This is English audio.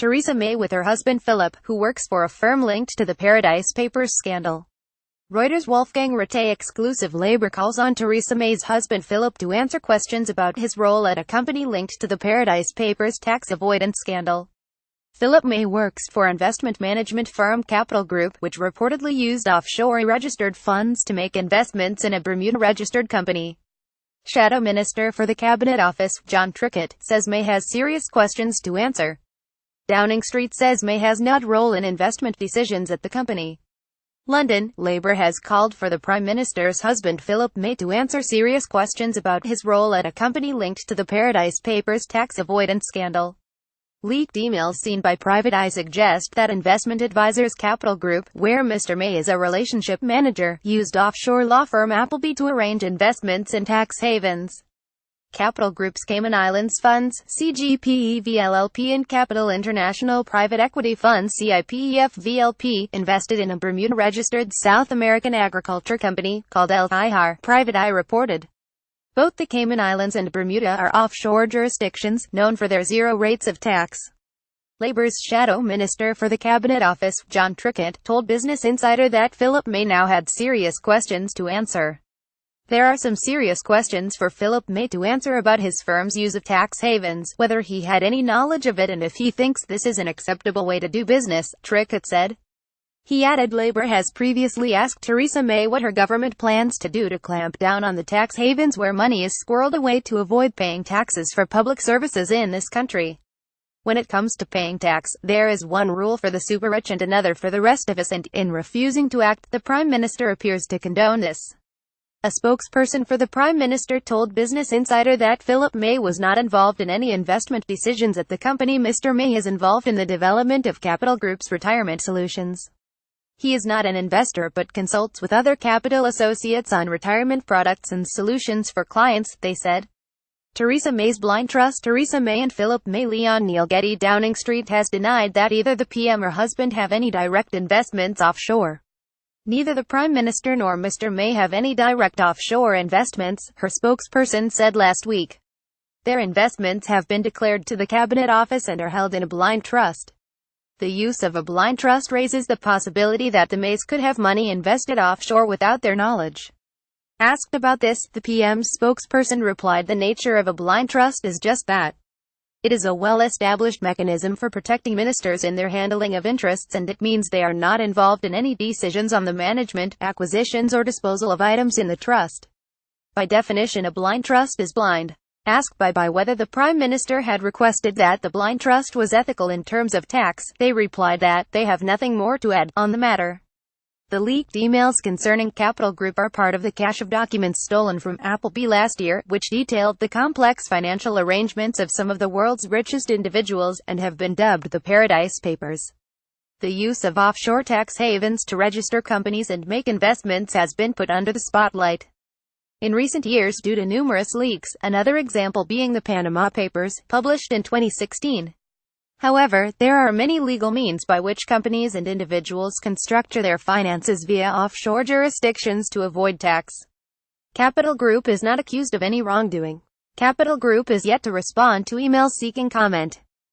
Theresa May with her husband Philip, who works for a firm linked to the Paradise Papers scandal. ReutersWolfgang Rattay Exclusive Labour calls on Theresa May's husband Philip to answer questions about his role at a company linked to the Paradise Papers tax avoidance scandal. Philip May works for investment management firm Capital Group, which reportedly used offshore-registered funds to make investments in a Bermuda-registered company. Shadow Minister for the Cabinet Office, Jon Trickett, says May has serious questions to answer. Downing Street says May has no role in investment decisions at the company. London, Labour has called for the Prime Minister's husband Philip May to answer serious questions about his role at a company linked to the Paradise Papers tax avoidance scandal. Leaked emails seen by private eye suggest that investment advisors Capital Group, where Mr. May is a relationship manager, used offshore law firm Appleby to arrange investments in tax havens. Capital Group's Cayman Islands funds, CGPEV LLP, and Capital International Private Equity Fund CIPEF VLP, invested in a Bermuda-registered South American agriculture company, called El Ihar, Private Eye reported. Both the Cayman Islands and Bermuda are offshore jurisdictions, known for their zero rates of tax. Labour's Shadow Minister for the Cabinet Office, Jon Trickett, told Business Insider that Philip May now had serious questions to answer. There are some serious questions for Philip May to answer about his firm's use of tax havens, whether he had any knowledge of it and if he thinks this is an acceptable way to do business, Trickett said. He added Labour has previously asked Theresa May what her government plans to do to clamp down on the tax havens where money is squirreled away to avoid paying taxes for public services in this country. When it comes to paying tax, there is one rule for the super rich and another for the rest of us, and in refusing to act, the Prime Minister appears to condone this. A spokesperson for the Prime Minister told Business Insider that Philip May was not involved in any investment decisions at the company. Mr. May is involved in the development of Capital Group's retirement solutions. He is not an investor but consults with other capital associates on retirement products and solutions for clients, they said. Theresa May's blind trust. Theresa May and Philip May. Leon Neil Getty. Downing Street has denied that either the PM or husband have any direct investments offshore. Neither the Prime Minister nor Mr. May have any direct offshore investments, her spokesperson said last week. Their investments have been declared to the Cabinet Office and are held in a blind trust. The use of a blind trust raises the possibility that the Mays could have money invested offshore without their knowledge. Asked about this, the PM's spokesperson replied, "The nature of a blind trust is just that. It is a well-established mechanism for protecting ministers in their handling of interests, and it means they are not involved in any decisions on the management, acquisitions or disposal of items in the trust. By definition, a blind trust is blind." Asked by whether the Prime Minister had requested that the blind trust was ethical in terms of tax, they replied that they have nothing more to add on the matter. The leaked emails concerning Capital Group are part of the cache of documents stolen from Appleby last year, which detailed the complex financial arrangements of some of the world's richest individuals, and have been dubbed the Paradise Papers. The use of offshore tax havens to register companies and make investments has been put under the spotlight in recent years due to numerous leaks, another example being the Panama Papers, published in 2016. However, there are many legal means by which companies and individuals can structure their finances via offshore jurisdictions to avoid tax. Capital Group is not accused of any wrongdoing. Capital Group is yet to respond to emails seeking comment.